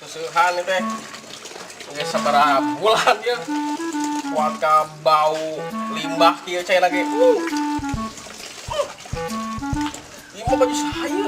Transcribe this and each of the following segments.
Susuhan teh geus sabaraha bulan ya warga bau limbah kieu cai lagi ieu mah baju saya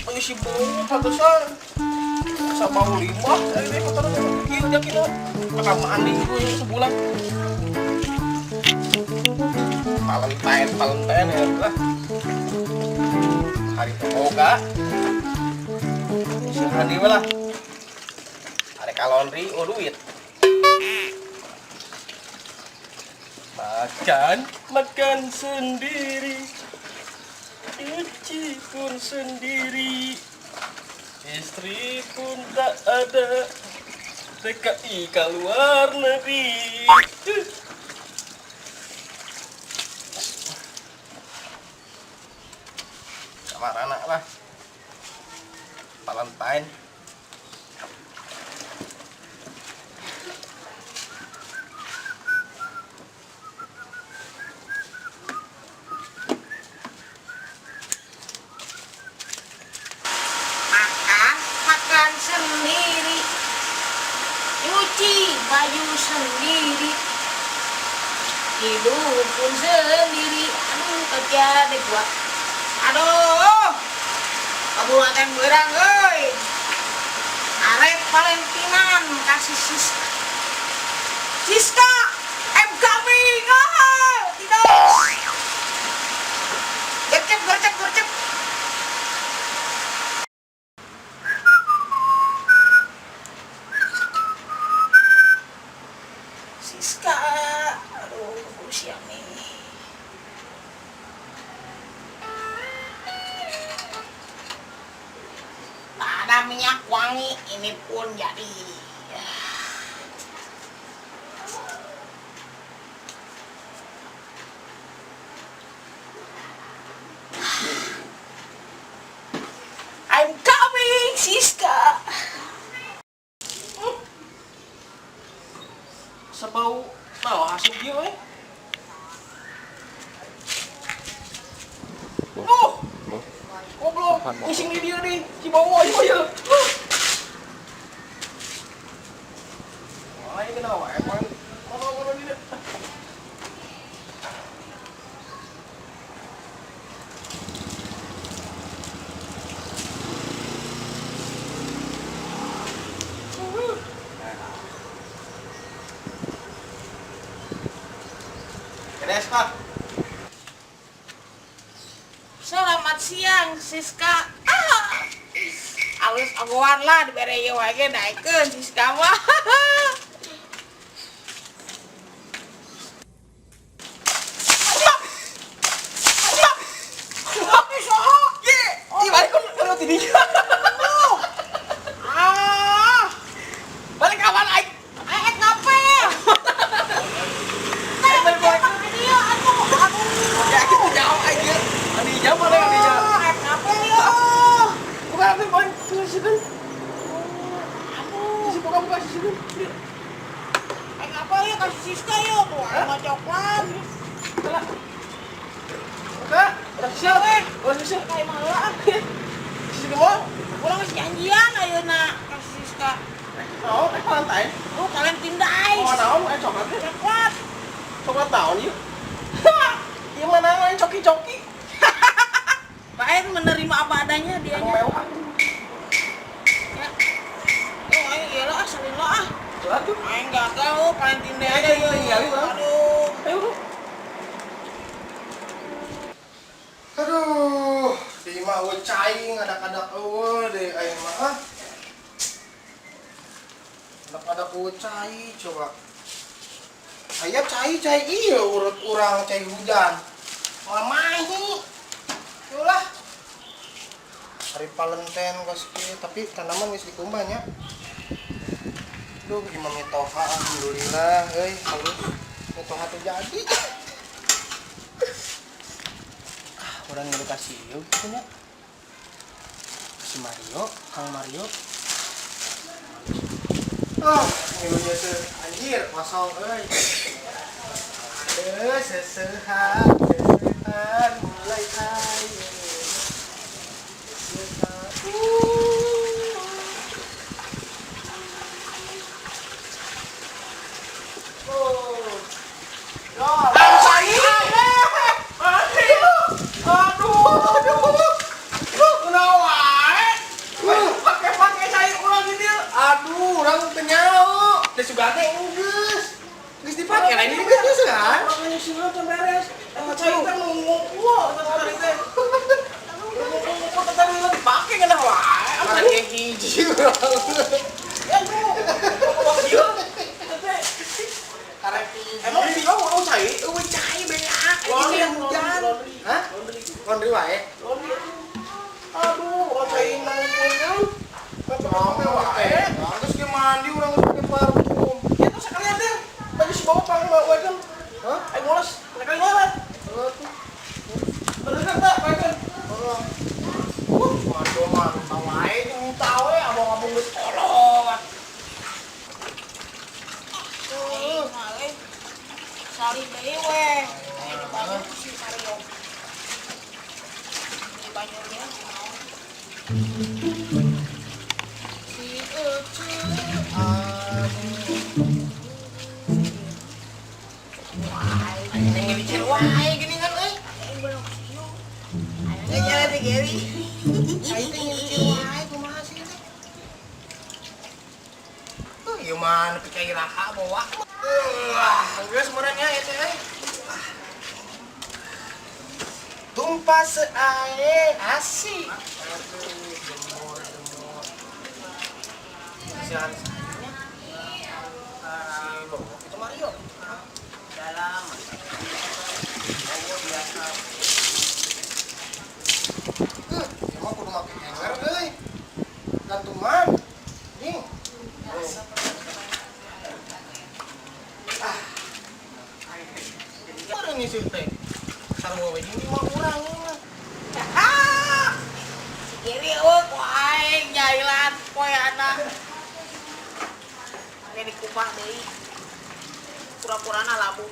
baju si bau pantesan sa bau limbah teh kotor teh kieu da kieu maka mandi itu sebulan Valentine ya lah hari pemoga susuhan di lah kalori duit makan sendiri cuci pun sendiri istri pun tak ada TKI ke luar negeri sama anak lah Valentine sendiri, nyuci baju sendiri, hidup pun sendiri. Aduh kerja deh gua. Aduh, kabupaten Berang, arek Valentinan kasih Siska, MKB, tidak. Gercep. Siska, aduh siang nih. Tak ada minyak wangi, ini pun jadi. I'm coming, Siska. Sebau tahu hasil dia goblok ngising di dia nih si bawa ya ini kenapa emang mana dia Selamat siang, Siska. Alus agoan lah dibere ieu wae naikeun Siska mah. balik kawan aing ngapel. ya kita jauh aja adi jauh mana adi jauh Ngapel yo. bukan apa poin tuliskan si bukan sih Ngapel yo kasih Siska yo tuh sama coklat. oke udah siap udah siap Kayak malah. sisi kemana Pulang geus janjian ayeuna kasih Siska. oh Valentine Oh, Valentine Day. oh naon coklatnya Coklat. coklat tahun yuk yang mana yang coki-coki Lain menerima apa adanya dia nya. mewah Ya. Oh, ayo iyalah asalin lo ah. lah tuh Aing gagal Valentine Day aja Ayo, yuk. tinggalin lah. Aduh. ayo lu aduh di mah cai ngadak-ngadak eueuh deh aing mah ngadak-ngadak cai coba aya cai iya urut urang cai hujan mamahi yulah hari Valentine geus kieu tapi tanaman geus dikumbahnya duh imam mitoha alhamdulillah halus mitoha teh jadi orang edukasi yuk punya si Mario Kang Mario ngilunya teh anjir kosong sesehat mulai ayo orang penyau. Dia suka teh geus. Geus dipake lain ini geus kan? Makanya sih teh beres. Cai teh ngomong tadi teh. Ngomong tadi dipake kana wae. Mana kayak hiji orang. Ya ngomong ieu. Karek hiji. Emang dia mau cai? Eueuh cai beak. Laundry, Ini yang hujan. Hah? Laundry wae. Aduh, orang cai nangkungan. Ngomong wae. Terus dia mandi orang geus pake parfum. Itu sekalian deh. Baju si bawa pang bawa kan. Hah? Ayo ngoles, sekalian ngoles. Bener kan tak, baik kan? Waduh mantap wae jeung tahu ya abang-abang geus Aing kolot. mah sali deui we. Aya di banyu si Mario. Di banyunya naon? Si Ucu. Ini dicil wae gini kan euy. Aing belum siu. Ya jalan teh Geri. Aing teh dicil wae kumaha sih teh? Ieu mah nepi ka iraha bawa. Geus meureunnya eta teh. Tumpah seae asik. Aduh, gemur. Sian sayanya. Si Bobo itu Mario. Dalam. Mario biasa. Emang kudu make hanger euy. Gantungan. Ding. Meureun nih sih teh. Sarua we jeung 5 urang mah. Kiri eueuh ku aing jailan poe anak. Ane dikupah deui. Pura-purana labu.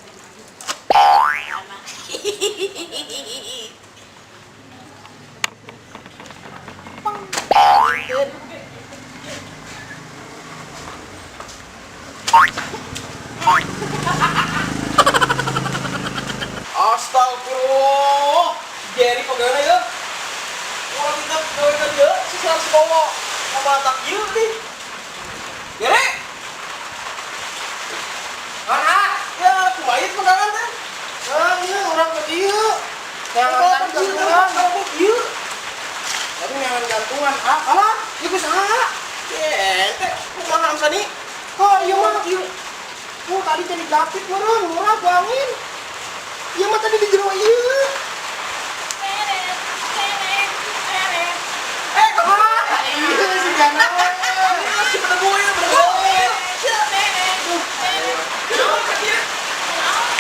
Astagfirullah. Jadi pegana ya. Kalau kita gawekan ya, sisa harus bawa sama tak ieu nih. Gere. Mana? Ya, kumaha pegangan teh. Ah, ieu urang ke dieu. Jangan Kalau gantungan. kalau ieu. Tapi jangan gantungan. Ah, alah, ieu geus saha? Ya, teh kumaha angsa nih? Oh, ieu mah ieu. Oh, tadi tadi lapit meureun, murah buangin. Ieu mah tadi di jero ieu. Ieu si Jana. Si penemu ya, penemu.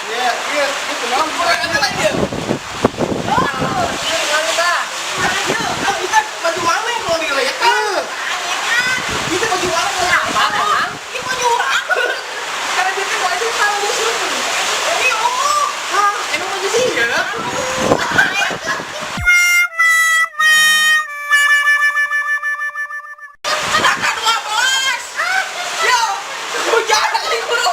Iya, iya, itu naon? Ada lagi ya? Ieu gimana dah? Iya, kita baju mana yang mau digelekan? Kita baju mana yang Apaan? karena dia tuh baju sama musuh. Ini oh, Emang baju sih ya? yo, hujan ini guru.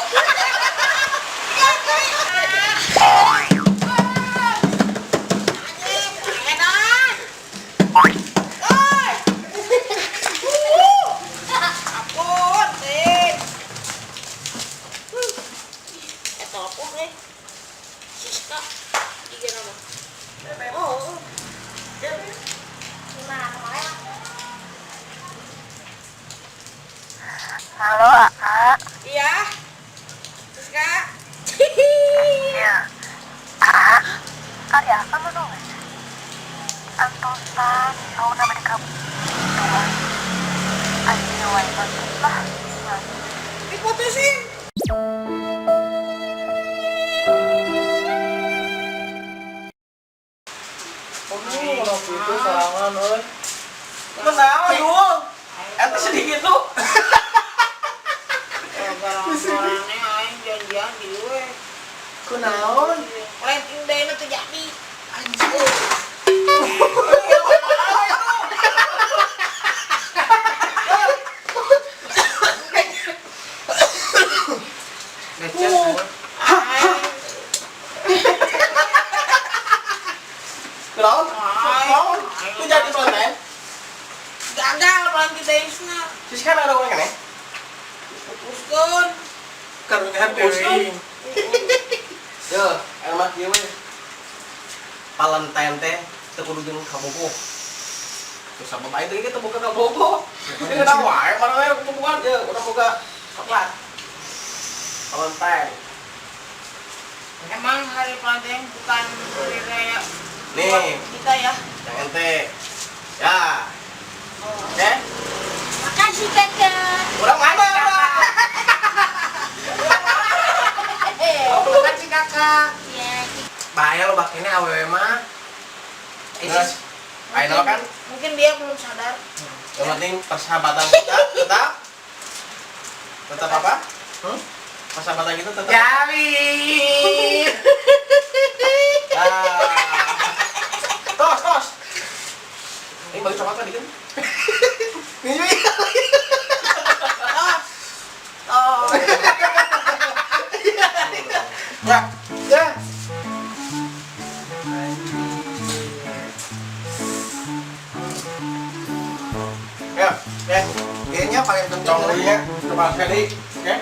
Halo, Aa. Iya. Siska. Iya. Aa. Ada apa menung? Antosan, kau nama di kamu. Dua. Ayo, ayo, lah. Diputusin. Kalau itu sarangan, euy. Kenapa Yul? Ente sedikit lu. Orang-orangnya aing janjian di we. Kunaon? Ranking day-na teu jadi. Anjir. Kenapa? Kenapa? Lu jadi pelantén? Gagal ranking days-na. Terus kan ada orang kan ya? Pupuskeun. Karunya teuing. Yo, anu mah kieu we. Valentine teh teu kudu jeung kabogoh. Terus sama bae teh teu boga kabogoh. Ini kenapa wae mana we ketemuan ye udah boga coklat. Valentine. Emang hari Valentine bukan hari raya Nih, buat kita ya. yang ente. Ya. Oke. Makasih kakak. Urang mana? Makasih kakak. Ya, Bahaya lo bakene awewe mah. Terus, ayo kan? Mungkin dia belum sadar. Yang penting persahabatan kita tetap apa? Persahabatan kita tetap. Jamin. Tos. Ini bagi coklat tadi kan? Ini. Oh. Ya. Ya. Ya. Kayaknya paling kencang Congolnya kepala sekali. Oke.